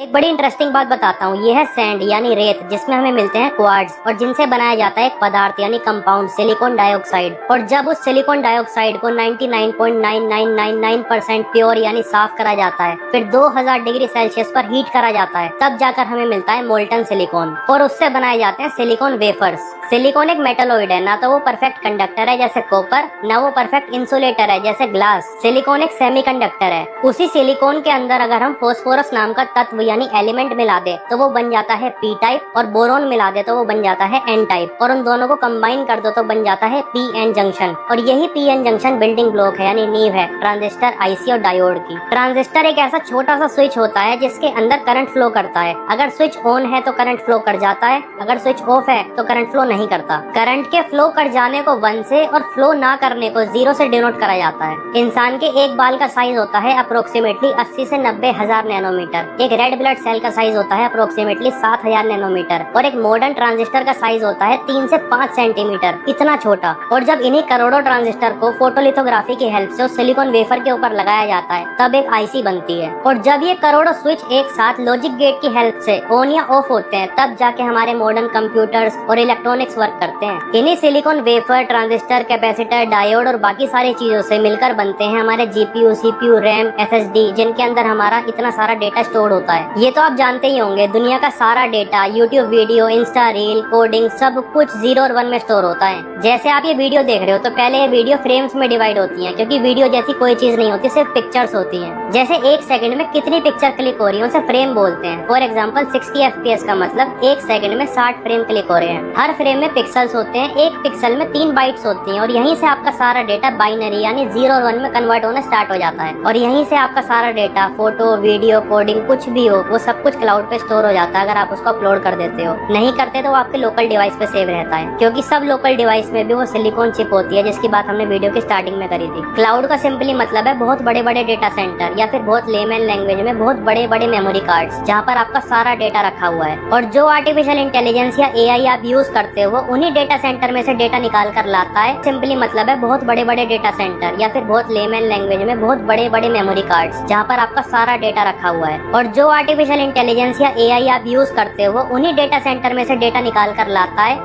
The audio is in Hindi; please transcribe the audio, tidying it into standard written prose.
एक बड़ी इंटरेस्टिंग बात बताता हूँ। ये है सैंड यानी रेत, जिसमें हमें मिलते हैं क्वार्ट्ज और जिनसे बनाया जाता है एक पदार्थ यानी कंपाउंड सिलिकॉन डाइऑक्साइड। और जब उस सिलिकॉन डाइऑक्साइड को 99.9999% प्योर यानी साफ करा जाता है, फिर 2000 डिग्री सेल्सियस पर हीट करा जाता है, तब जाकर हमें मिलता है मोल्टन सिलिकॉन और उससे बनाए जाते हैं सिलिकॉन वेफर्स। सिलिकॉन एक मेटलॉइड है, ना तो वो परफेक्ट कंडक्टर है जैसे कॉपर, ना वो परफेक्ट इंसुलेटर है जैसे ग्लास। सिलिकॉन एक सेमीकंडक्टर है। उसी सिलिकॉन के अंदर अगर हम फास्फोरस नाम का तत्व यानी एलिमेंट मिला दे तो वो बन जाता है पी टाइप, और बोरोन मिला दे तो वो बन जाता है एन टाइप, और उन दोनों को कंबाइन कर दो तो बन जाता है पी एन जंक्शन। और यही P N junction building block है यानी नींव है ट्रांजिस्टर, आईसी और डायोड की। ट्रांजिस्टर एक ऐसा छोटा सा स्विच होता है जिसके अंदर करंट फ्लो करता है। अगर स्विच ऑन है तो करंट फ्लो कर जाता है, अगर स्विच ऑफ है तो करंट फ्लो नहीं करता। करंट के फ्लो कर जाने को 1 से और फ्लो ना करने को 0 से डिनोट करा जाता है। इंसान के एक बाल का साइज होता है अप्रोक्सीमेटली 80 से 90 हजार नैनोमीटर। एक रेड ब्लड सेल का साइज होता है अप्रोक्सीमेटली 7000 नैनोमीटर, और एक मॉडर्न ट्रांजिस्टर का साइज होता है 3 से 5 सेंटीमीटर, इतना छोटा। और जब इन्हीं करोड़ों ट्रांजिस्टर को फोटोलिथोग्राफी की हेल्प से उस सिलिकॉन वेफर के ऊपर लगाया जाता है, तब एक आईसी बनती है। और जब ये करोड़ों स्विच एक साथ लॉजिक गेट की हेल्प से ऑन या ऑफ होते हैं, तब जाके हमारे मॉडर्न कंप्यूटर्स और इलेक्ट्रॉनिक्स वर्क करते हैं। इन्हीं silicon wafer, transistor, capacitor, diode और बाकी सारी चीजों से मिलकर बनते हैं हमारे जीपीयू, सीपीयू, रैम, एसएसडी, जिनके अंदर हमारा इतना सारा डेटा स्टोर होता है। ये तो आप जानते ही होंगे, दुनिया का सारा data, YouTube video, Insta reel, coding, सब कुछ 0 और 1 में स्टोर होता है। जैसे आप ये वीडियो देख रहे हो तो पहले ये वीडियो फ्रेम्स में डिवाइड होती है, क्योंकि वीडियो जैसी कोई चीज नहीं होती, सिर्फ पिक्चर्स होती हैं। जैसे एक सेकंड में कितनी पिक्चर क्लिक हो रही है उसे फ्रेम बोलते हैं। फॉर एग्जांपल 60 FPS का मतलब एक सेकंड में 60 फ्रेम क्लिक हो रहे हैं। हर फ्रेम में पिक्सल्स होते हैं, एक पिक्सल में 3 बाइट्स होती हैं, और यहीं से आपका सारा डेटा बाइनरी यानी 0 और 1 में कन्वर्ट होना स्टार्ट हो जाता है। और यहीं से आपका सारा डेटा, फोटो, वीडियो, कोडिंग, कुछ भी हो, वो सब कुछ क्लाउड पे स्टोर हो जाता है अगर आप उसको अपलोड कर देते हो। नहीं करते तो वो आपके लोकल डिवाइस पे सेव रहता है, क्योंकि सब लोकल डिवाइस में भी वो सिलिकॉन चिप होती है, जिसकी बात हमने वीडियो की स्टार्टिंग में करी थी। क्लाउड का सिंपली मतलब है बहुत बड़े बड़े डेटा सेंटर, या फिर बहुत लेमन लैंग्वेज में बहुत बड़े बड़े मेमोरी कार्ड्स, जहाँ पर आपका सारा डेटा रखा हुआ है। और जो आर्टिफिशियल इंटेलिजेंस या एआई आप यूज करते हो, वो उन्हीं डेटा सेंटर में से डेटा निकाल कर लाता है। सिंपली मतलब है बहुत बड़े बड़े डेटा सेंटर, या फिर बहुत लेमन लैंग्वेज में बहुत बड़े बड़े मेमोरी कार्ड्स, जहाँ पर आपका सारा डेटा रखा हुआ है। और जो आर्टिफिशियल इंटेलिजेंस या एआई आप यूज करते हो, वो उन्हीं डेटा सेंटर में से डेटा निकाल कर लाता है।